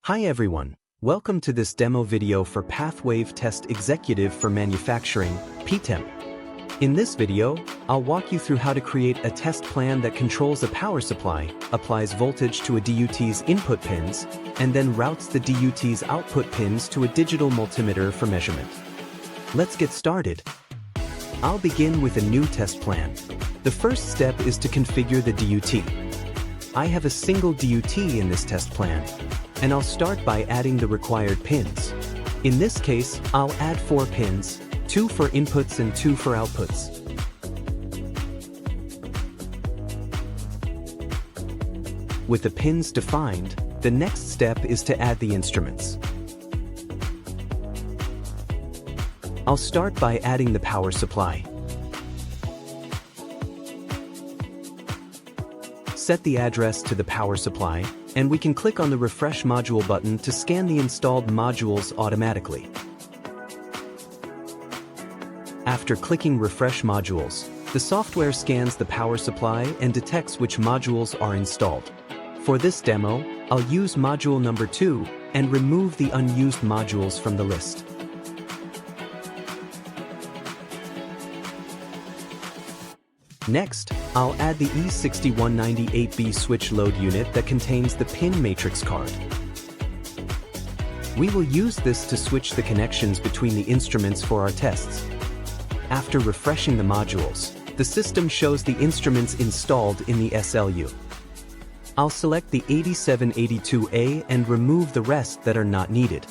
Hi everyone, welcome to this demo video for PathWave Test Executive for Manufacturing, PTEM. In this video, I'll walk you through how to create a test plan that controls a power supply, applies voltage to a DUT's input pins, and then routes the DUT's output pins to a digital multimeter for measurement. Let's get started. I'll begin with a new test plan. The first step is to configure the DUT. I have a single DUT in this test plan, and I'll start by adding the required pins. In this case, I'll add 4 pins, 2 for inputs and 2 for outputs. With the pins defined, the next step is to add the instruments. I'll start by adding the power supply. Set the address to the power supply, and we can click on the Refresh Module button to scan the installed modules automatically. After clicking Refresh Modules, the software scans the power supply and detects which modules are installed. For this demo, I'll use module number 2 and remove the unused modules from the list. Next, I'll add the E6198B switch load unit that contains the pin matrix card. We will use this to switch the connections between the instruments for our tests. After refreshing the modules, the system shows the instruments installed in the SLU. I'll select the 8782A and remove the rest that are not needed.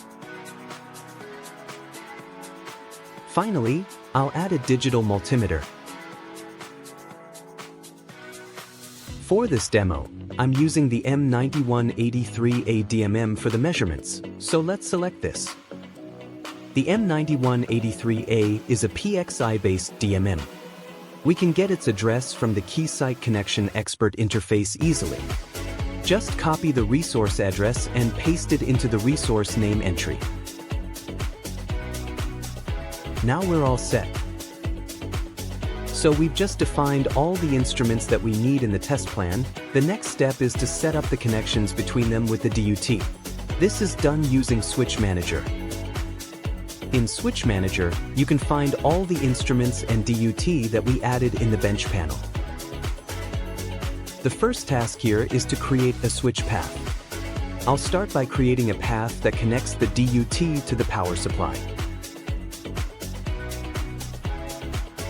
Finally, I'll add a digital multimeter. For this demo, I'm using the M9183A DMM for the measurements, so let's select this. The M9183A is a PXI-based DMM. We can get its address from the Keysight Connection Expert interface easily. Just copy the resource address and paste it into the resource name entry. Now we're all set. So we've just defined all the instruments that we need in the test plan. The next step is to set up the connections between them with the DUT. This is done using Switch Manager. In Switch Manager, you can find all the instruments and DUT that we added in the bench panel. The first task here is to create a switch path. I'll start by creating a path that connects the DUT to the power supply.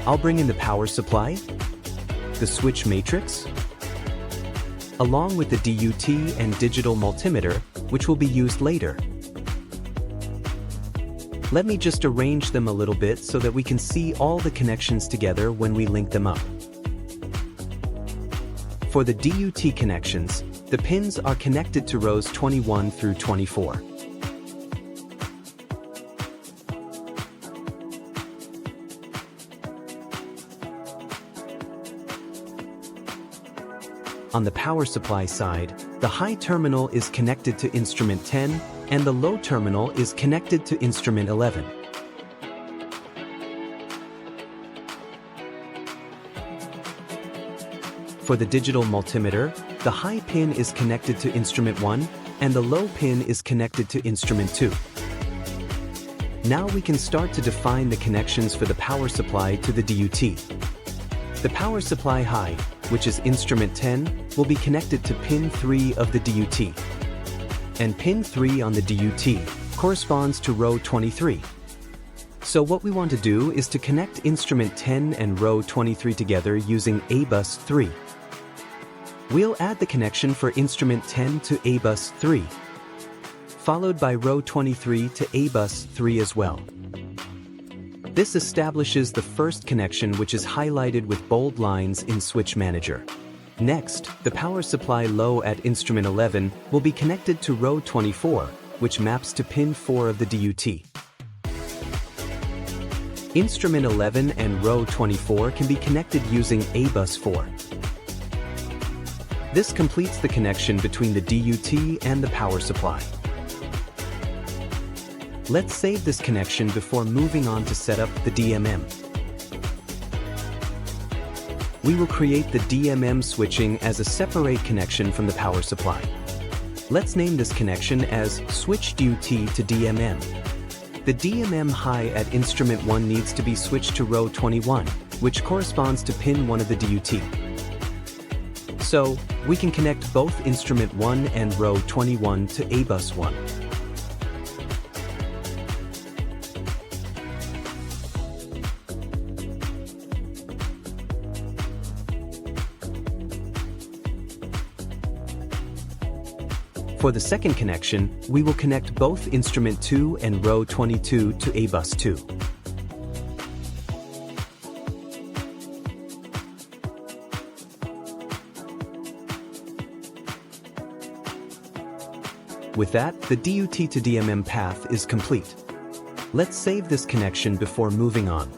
I'll bring in the power supply, the switch matrix, along with the DUT and digital multimeter, which will be used later. Let me just arrange them a little bit so that we can see all the connections together when we link them up. For the DUT connections, the pins are connected to rows 21 through 24. On the power supply side, the high terminal is connected to instrument 10, and the low terminal is connected to instrument 11. For the digital multimeter, the high pin is connected to instrument 1, and the low pin is connected to instrument 2. Now we can start to define the connections for the power supply to the DUT. The power supply high, which is instrument 10, will be connected to pin 3 of the DUT. And pin 3 on the DUT corresponds to row 23. So what we want to do is to connect instrument 10 and row 23 together using A-bus 3. We'll add the connection for instrument 10 to A-bus 3, followed by row 23 to A-bus 3 as well. This establishes the first connection, which is highlighted with bold lines in Switch Manager. Next, the power supply low at instrument 11 will be connected to row 24, which maps to pin 4 of the DUT. Instrument 11 and row 24 can be connected using A-bus 4. This completes the connection between the DUT and the power supply. Let's save this connection before moving on to set up the DMM. We will create the DMM switching as a separate connection from the power supply. Let's name this connection as switch DUT to DMM. The DMM high at instrument 1 needs to be switched to row 21, which corresponds to pin 1 of the DUT. So, we can connect both instrument 1 and row 21 to A bus 1. For the second connection, we will connect both instrument 2 and row 22 to A bus 2. With that, the DUT to DMM path is complete. Let's save this connection before moving on.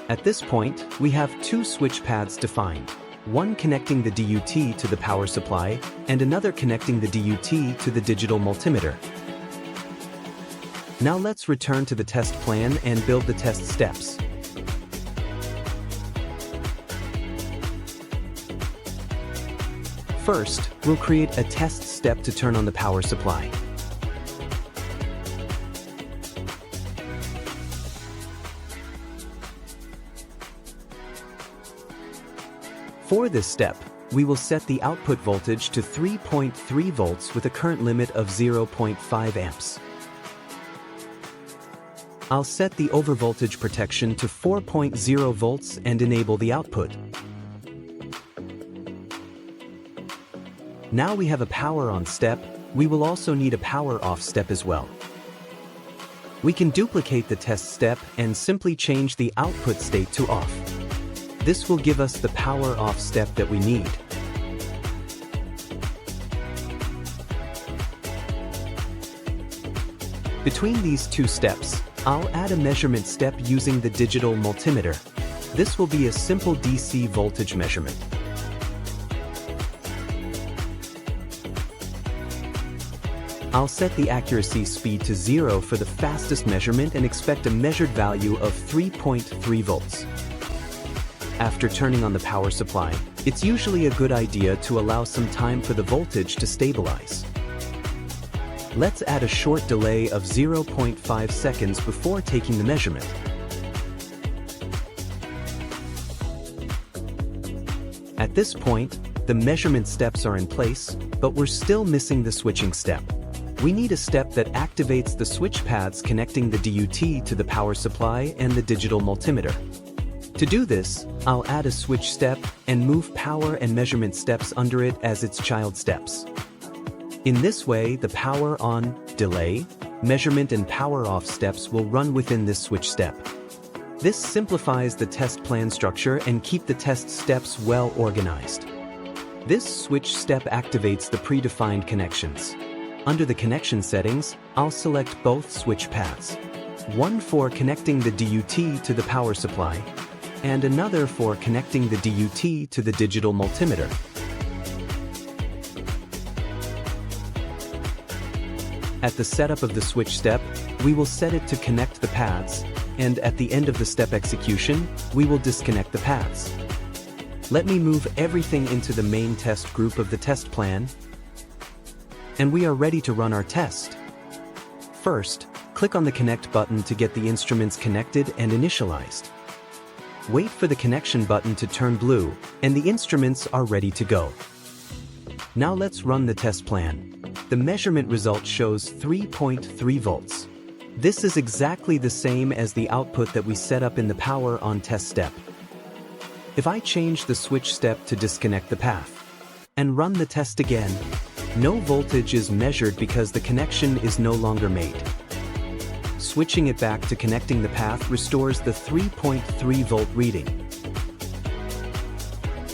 At this point, we have two switch paths defined. One connecting the DUT to the power supply, and another connecting the DUT to the digital multimeter. Now let's return to the test plan and build the test steps. First, we'll create a test step to turn on the power supply. For this step, we will set the output voltage to 3.3 volts with a current limit of 0.5 amps. I'll set the overvoltage protection to 4.0 volts and enable the output. Now we have a power on step, we will also need a power off step as well. We can duplicate the test step and simply change the output state to off. This will give us the power off step that we need. Between these two steps, I'll add a measurement step using the digital multimeter. This will be a simple DC voltage measurement. I'll set the accuracy speed to 0 for the fastest measurement and expect a measured value of 3.3 volts. After turning on the power supply, it's usually a good idea to allow some time for the voltage to stabilize. Let's add a short delay of 0.5 seconds before taking the measurement. At this point, the measurement steps are in place, but we're still missing the switching step. We need a step that activates the switch paths connecting the DUT to the power supply and the digital multimeter. To do this, I'll add a switch step and move power and measurement steps under it as its child steps. In this way, the power on, delay, measurement and power off steps will run within this switch step. This simplifies the test plan structure and keep the test steps well organized. This switch step activates the predefined connections. Under the connection settings, I'll select both switch paths. One for connecting the DUT to the power supply, and another for connecting the DUT to the digital multimeter. At the setup of the switch step, we will set it to connect the paths, and at the end of the step execution, we will disconnect the paths. Let me move everything into the main test group of the test plan, and we are ready to run our test. First, click on the Connect button to get the instruments connected and initialized. Wait for the connection button to turn blue, and the instruments are ready to go. Now let's run the test plan. The measurement result shows 3.3 volts. This is exactly the same as the output that we set up in the power on test step. If I change the switch step to disconnect the path and run the test again, no voltage is measured because the connection is no longer made. Switching it back to connecting the path restores the 3.3 volt reading.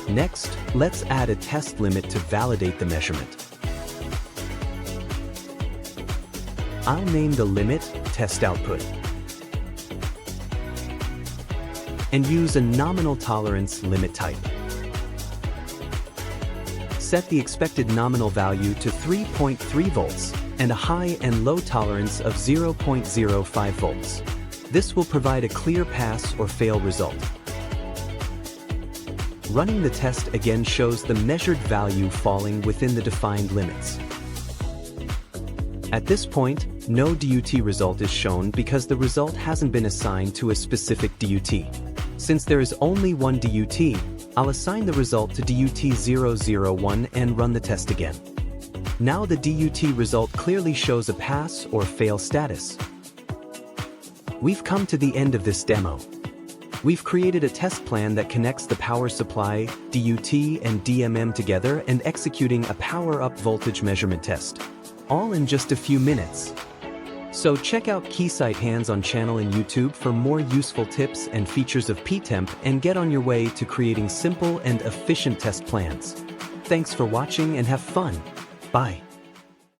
Next, let's add a test limit to validate the measurement. I'll name the limit test output and use a nominal tolerance limit type. Set the expected nominal value to 3.3 volts and a high and low tolerance of 0.05 volts. This will provide a clear pass or fail result. Running the test again shows the measured value falling within the defined limits. At this point, no DUT result is shown because the result hasn't been assigned to a specific DUT. Since there is only one DUT, I'll assign the result to DUT 001 and run the test again. Now the DUT result clearly shows a pass or fail status. We've come to the end of this demo. We've created a test plan that connects the power supply, DUT, and DMM together and executing a power-up voltage measurement test, all in just a few minutes. So check out Keysight Hands-On channel in YouTube for more useful tips and features of PTEM and get on your way to creating simple and efficient test plans. Thanks for watching and have fun. Bye.